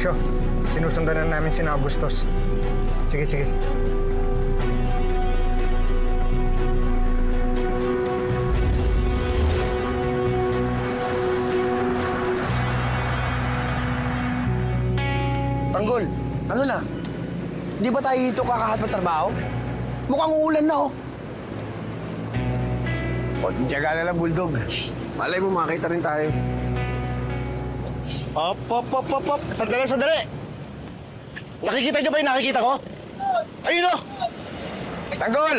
negosyo. Sinusundan na namin si Augustus. Sige, sige. Tanggol, ano na? Di ba tayo dito kakahat ng trabaho? Mukhang uulan na, oh. Konting tiyaga na lang, Bulldog. Malay mo, makita rin tayo. Op. Sandali. Nakikita niyo ba yung nakikita ko? Ayun o! Tanggol!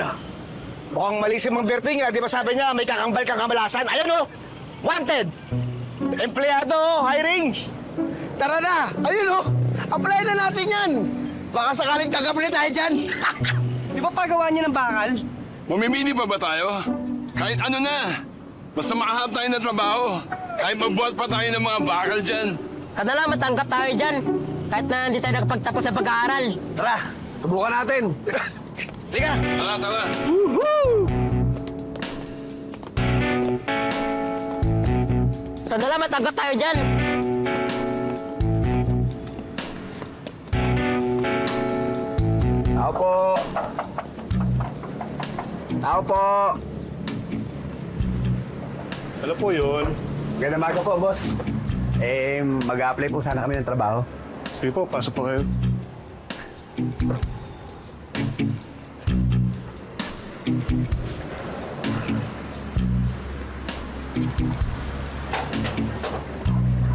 Mukhang mali si Mang Berting, di ba sabi niya may kakambal kang kamalasan? Ayun o! Wanted! Empleyado, hiring! Tara na! Ayun, oh! Apply na natin yan! Baka sakaling kagabli tayo dyan! Di ba pagawa niya ng bakal? Mamimili pa ba tayo? Kahit ano na. Basta makahanap tayo ng trabaho. Kahit magbuhat pa tayo ng mga bakal dyan. Kadala, matanggap tayo dyan. Kahit na hindi tayo nakapagtapos sa pag-aaral. Tara, subukan natin. Liga! Tara. Kadala, matanggap tayo dyan. Tao po. Tao po. Ano po yun? Magandang umaga po, boss. Mag-a-apply po sana kami ng trabaho. Sige po, pasok po kayo.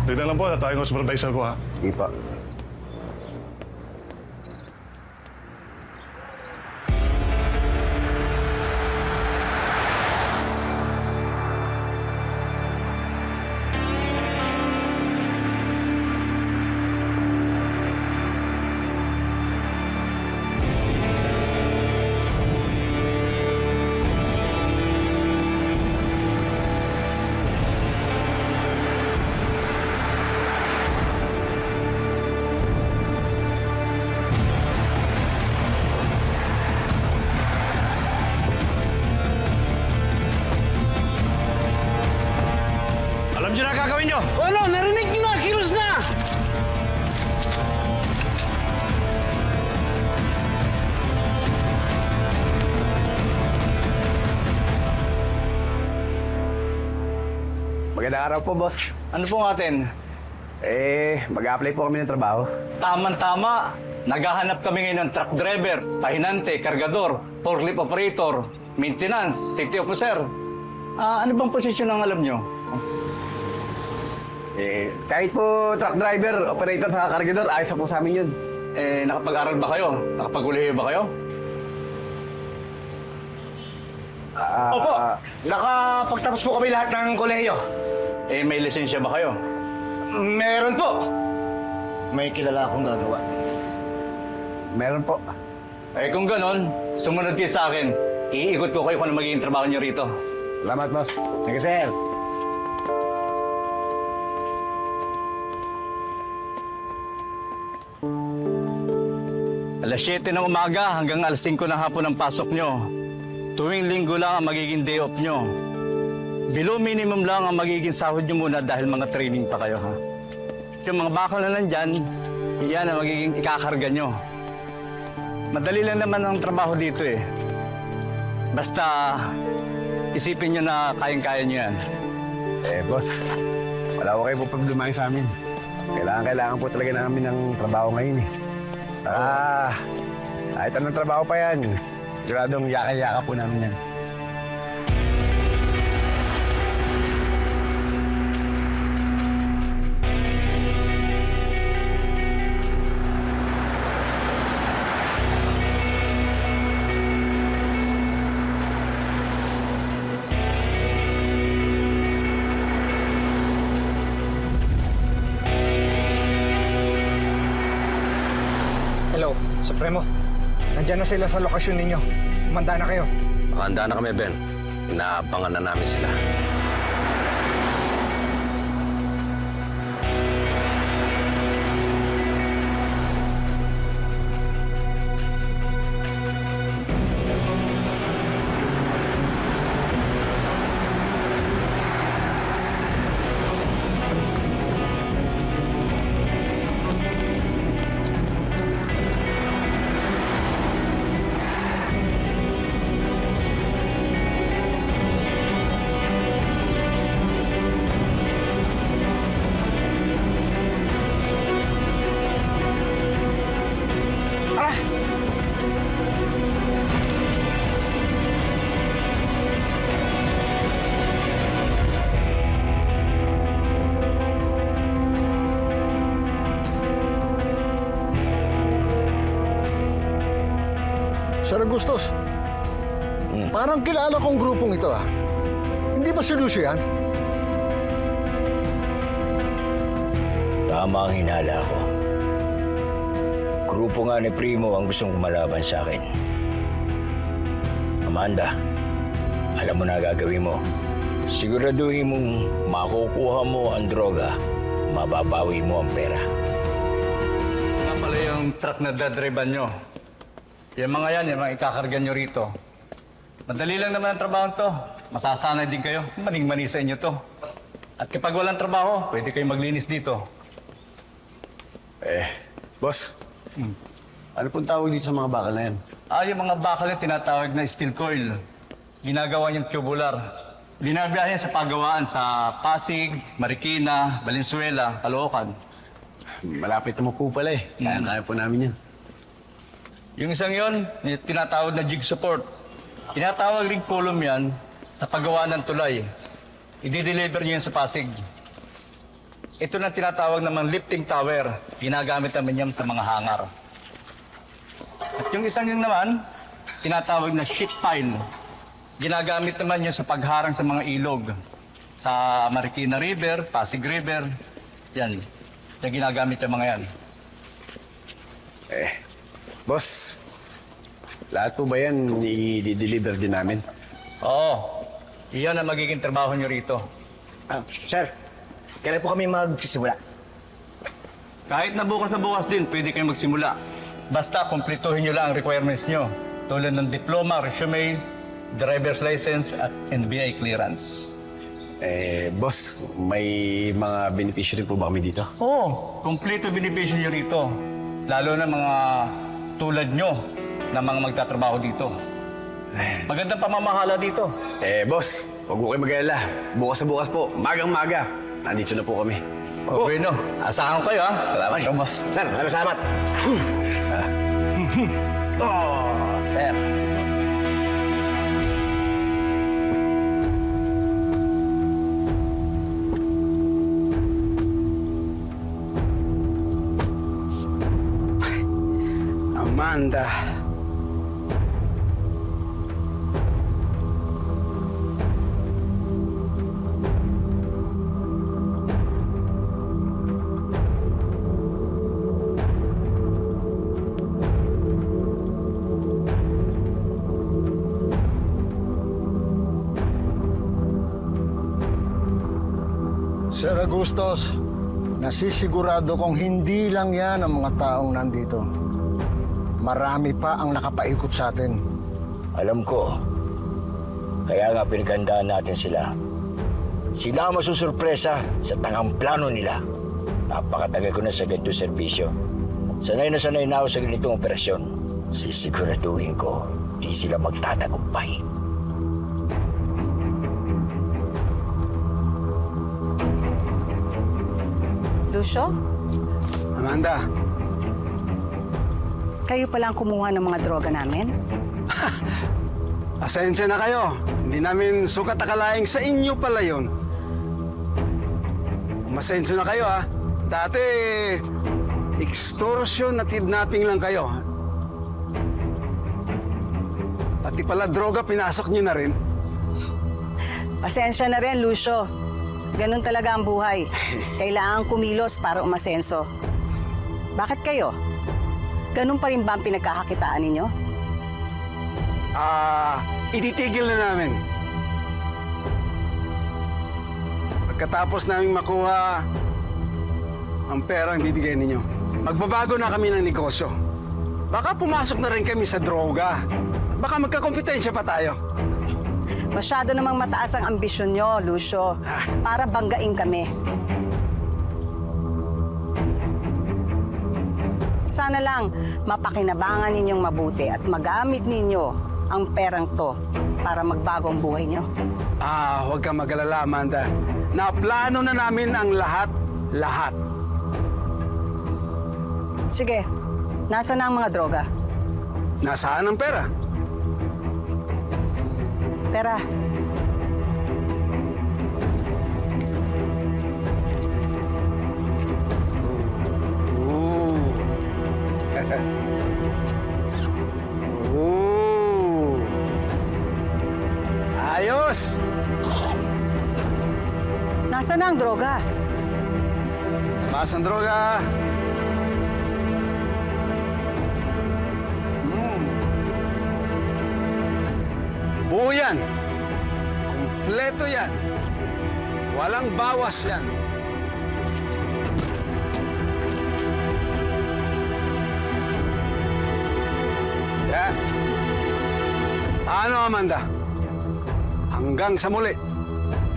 Tignan lang po, tatawagin ko sa supervisor ko ha. Sige po. Alam niyo na ang gagawin niyo! Ano? Narinig nyo na! Kilos na! Magandang araw po, boss. Ano pong atin? Mag-a-apply po kami ng trabaho. Tama. Naghahanap kami ngayon ng truck driver, pahinante, kargador, forklift operator, maintenance, safety officer. Ano bang posisyon ang alam nyo? Kahit po truck driver, operator sa kargador, ayos na po sa amin yun. Nakapag-aral ba kayo? Nakapag-ulihe ba kayo? Opo, nakapagtapos po kami lahat ng kolehiyo. May lisensya ba kayo? Meron po. May kilala akong gagawa. Meron po. Kung ganon, sumunod kayo sa akin. Iikot ko kayo kung ano magiging trabaho nyo rito. Salamat, boss. Sige, sir. Alas 7 ng umaga hanggang alas 5 ng hapon ang pasok nyo. Tuwing linggo lang ang magiging day off nyo. Below minimum lang ang magiging sahod nyo muna dahil mga training pa kayo, ha? Yung mga bakal na nandyan, yan ang magiging ikakarga nyo. Madali lang naman ang trabaho dito eh. Basta isipin nyo na kayang-kaya nyo yan. Boss, wala ko kayo po problema sa amin. Kailangan po talaga namin ng trabaho ngayon eh. Kahit anong trabaho pa yan, siguradong yaka-yaka po namin yan. Hello, Supremo. Nandiyan na sila sa lokasyon ninyo. Umanda na kayo. Handa na kami, Ben. Inaabangan na namin sila. Sir Agustos, parang kilala kong grupong ito ah. Hindi ba si Lucio yan? Tama ang hinala ko. Grupo nga ni Primo ang gustong kumalaban sa akin. Amanda, alam mo na gagawin mo. Siguraduhin mong makukuha mo ang droga, mababawi mo ang pera. Nga pala yung truck na dadriban nyo. Yung mga yan, yung mga ikakarga nyo rito. Madali lang naman ang trabaho to. Masasanay din kayo. Maning-mani sa inyo to. At kapag walang trabaho, pwede kayo maglinis dito. Boss, ano pong tawag dito sa mga bakal na yan? Yung mga bakal yung tinatawag na steel coil. Ginagawa niyang tubular. Binabiyahe sa pagawaan sa Pasig, Marikina, Valenzuela, Caloocan. Malapit naman po pala eh. Kaya po namin yan. Yung isang yon, yung tinatawag na jig support. Tinatawag ring column yan sa paggawa ng tulay. I-deliver niyo yan sa Pasig. Ito na tinatawag namang lifting tower. Ginagamit namin yan sa mga hangar. At yung isang yun naman, tinatawag na sheet pile. Ginagamit naman yun sa pagharang sa mga ilog. Sa Marikina River, Pasig River. Yan. Yung ginagamit yung mga yan. Boss, lahat po ba yan i-deliver din namin? Oo. Iyan ang magiging trabaho nyo rito. Sir, kailan po kami magsisimula? Kahit na bukas din, pwede kayong magsimula. Basta kumpletuhin nyo lang ang requirements nyo. Tulad ng diploma, resume, driver's license, at NBI clearance. Boss, may mga beneficiary po ba kami dito? Oo, kumpleto benepisyo nyo rito. Lalo na mga tulad nyo na mga magtatrabaho dito. Magandang pamamahala dito. Boss, huwag po kayo mag-alala. Bukas na bukas po, magang-maga. Nandito na po kami. Bueno, asahan ko kayo ha. Salamat. Boss. Sir, maraming salamat. Sir. Amanda. Sir Agustos, nasisigurado kong hindi lang yan ang mga taong nandito. Marami pa ang nakapaikot sa atin. Alam ko. Kaya nga pinagandaan natin sila. Sila ang masusurpresa sa tangang plano nila. Napakatagal ko na sa ganito serbisyo. Sanay na ako sa ganitong operasyon. Sisiguraduhin ko, di sila magtatagumpay. Lucio, Amanda. kayo palang kumuha ng mga droga namin? Asensya na kayo. Hindi namin sukat akalaing sa inyo pala yun. Masensya na kayo ha. Dati, extortion at kidnapping lang kayo. Pati pala droga, pinasok nyo na rin. Pasensya na rin, Lucio. Ganun talaga ang buhay. Kailangan kumilos para umasenso. Bakit kayo? Ganun pa rin ba ang pinagkakakitaan ninyo? Ititigil na namin. Pagkatapos namin makuha ang perang bibigay ninyo, magbabago na kami ng negosyo. Baka pumasok na rin kami sa droga. At baka magkakompetensya pa tayo. Masyado namang mataas ang ambisyon nyo, Lucio, para banggain kami. Sana lang mapakinabangan ninyong mabuti at magamit ninyo ang perang to para magbago ang buhay nyo. Huwag kang mag-alala, Amanda. Naplano na namin ang lahat. Sige, nasaan na ang mga droga? Nasaan ang pera? Pera. Ooh. Ayos! Nasaan na ang droga? Labas ang droga! Buo yan. Kompleto yan. Walang bawas yan. Yan. Paano, Amanda? Hanggang sa muli.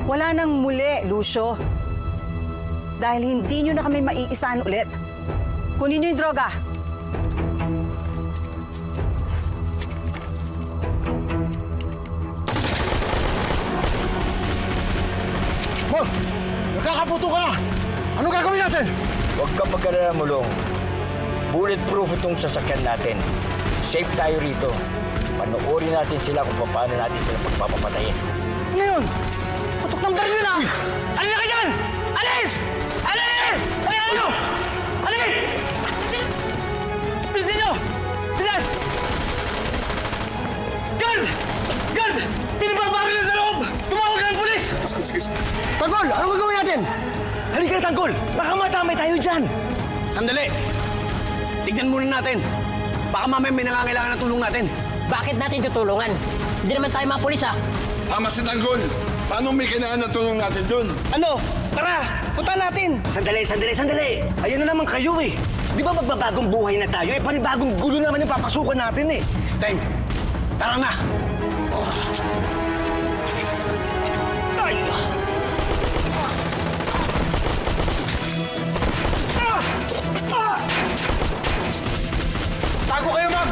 Wala nang muli, Lucio. Dahil hindi nyo na kami maiisahan ulit. Kunin nyo yung droga. Paul! Nagkakaputo ka na! Anong gagawin natin? Huwag kang mag-alala, Mulong. Bulletproof itong sasakyan natin. Safe tayo rito. Panoorin natin sila kung paano natin sila pagpapapatayin. Ngayon! Patok ng baril na! Alis ka dyan! Alis! Alis! Alis! Ano? Alis! Bilisin nyo! Bilis! Guard! Guard! Pinababaril na sa loob! Tumawag ng pulis! Sige. Tanggol! Anong gagawin natin? Halika na, Tanggol! Baka matamay tayo dyan! Sandali! Tignan muna natin. Baka mamaya may nangangailangan ng tulong natin. Bakit natin tutulungan? Hindi naman tayo mga pulis, ha? Tama si Tanggol. Paano may kailangan na tulong natin dun? Ano? Tara! Punta natin! Sandali! Ayan na naman kayo eh! Di ba magbabagong buhay na tayo? Eh, panibagong gulo naman yung papasukan natin eh! Teng, tara na! Ay! Tago kayo, ma'am!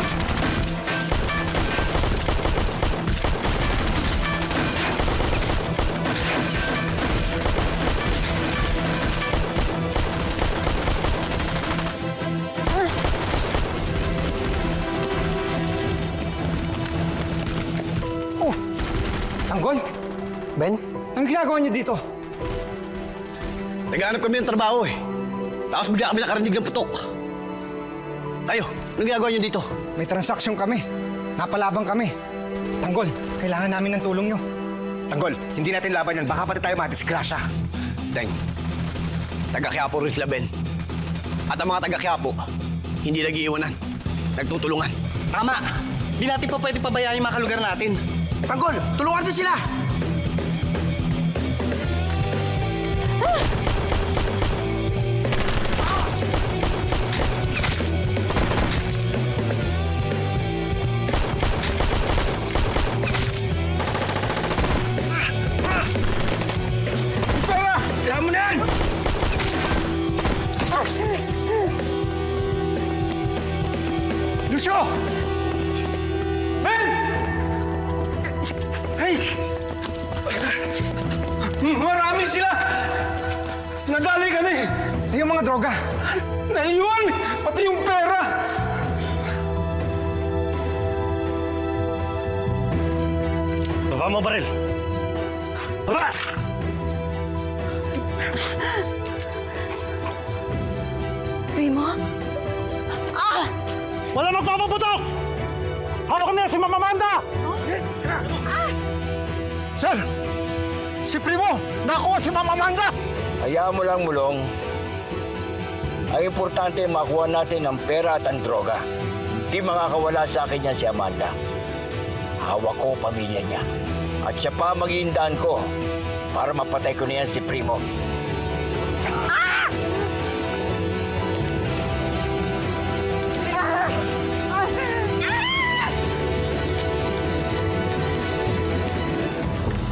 Tanggol, Ben? anong ginagawa niyo dito? Naghahanap kami ng trabaho eh. Tapos bigla kami nakarinig ng putok. Kayo, anong ginagawa niyo dito? May transaksyon kami. Napalabang kami. Tanggol, kailangan namin ng tulong niyo. Tanggol, hindi natin laban yan. Baka pati tayo madisgrasya. Teng, taga-Quiapo rin sila, Ben. At ang mga taga-Quiapo, hindi nag-iiwanan. Nagtutulungan. Tama! Di natin pa pwede pabayaan yung mga kalugar natin. Tanggol, tulungan din sila! Kailangan mo na yan! Lucio! Ben! Hey! Marami sila! Nadali kami! Yung mga droga. Naiwan! Pati yung pera! Baba mo, baril! Baba! Primo? Wala magpapaputok! Hawak ko na si Mama Amanda! Sir! Si Primo! Nakuha si Mama Amanda! Hayaan mo lang, Mulong. Ang importante, makuha natin ang pera at ang droga. Di makakawala sa akin yan si Amanda. Hawak ko pamilya niya. At siya pa mag-iindaan ko para mapatay ko na yan si Primo.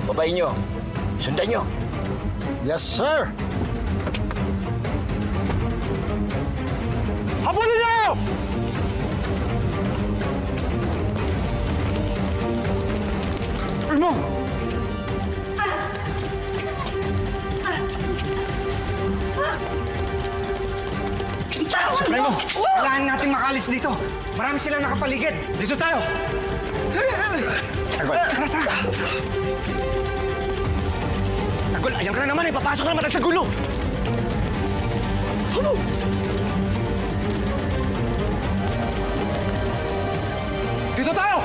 Babayin niyo. Sundan niyo. Yes, sir! Habulin niyo! Primo! Primo, kailangan natin makalis dito. Marami silang nakapaligid. Dito tayo. Tanggol! Tara. Tanggol, ayan ka na naman eh! Papasok na naman tayo sa gulo! Dito tayo!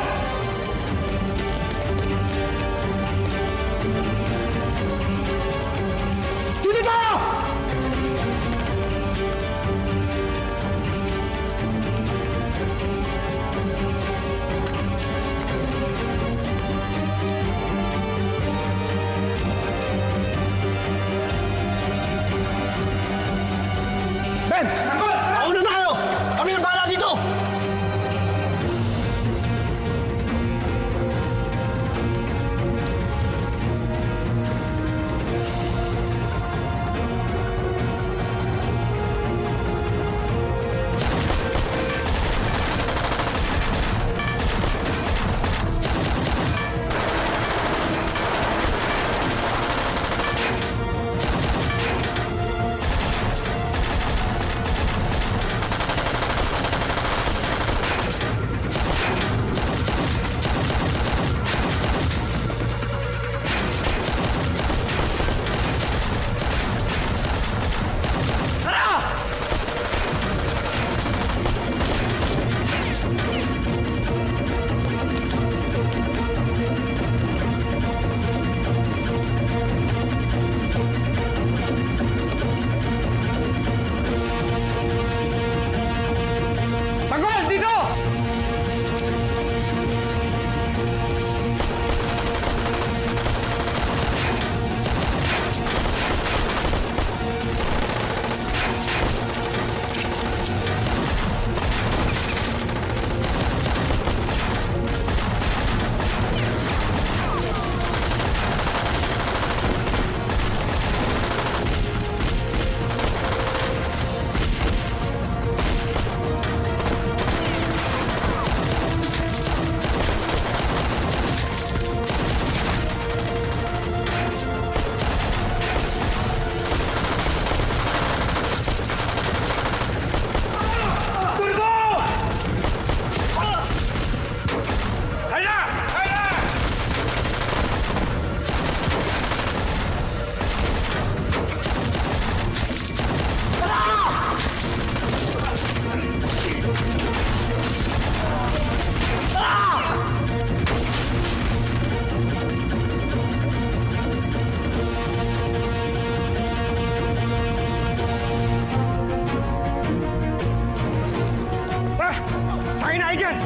Kumain na kayo dyan!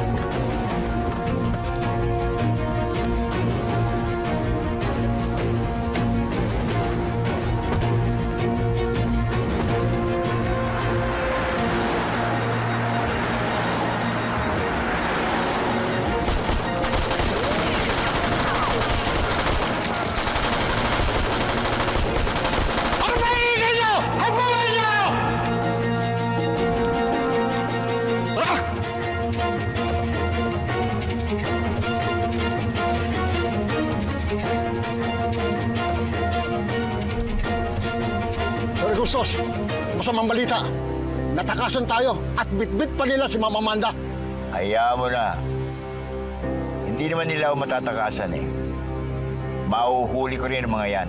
Sir Gustos, masamang balita. Natakasan tayo at bitbit pa nila si Mama Amanda. Hayaan mo na. Hindi naman nila ako matatakasan eh. Mauhuli ko rin ang mga yan.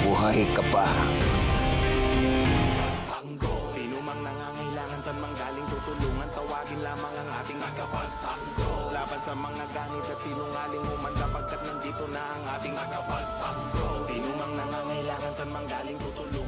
Buhay ka pa. Sino mang nangangailangan sa manggaling tutulungan, tawagin lamang ang ating tagapagtanggol. Laban sa mga ganit at sinungaling umanda pagkat nandito na ang ating tagapagtanggol. Sino mang nangangailangan sa manggaling tutulungan.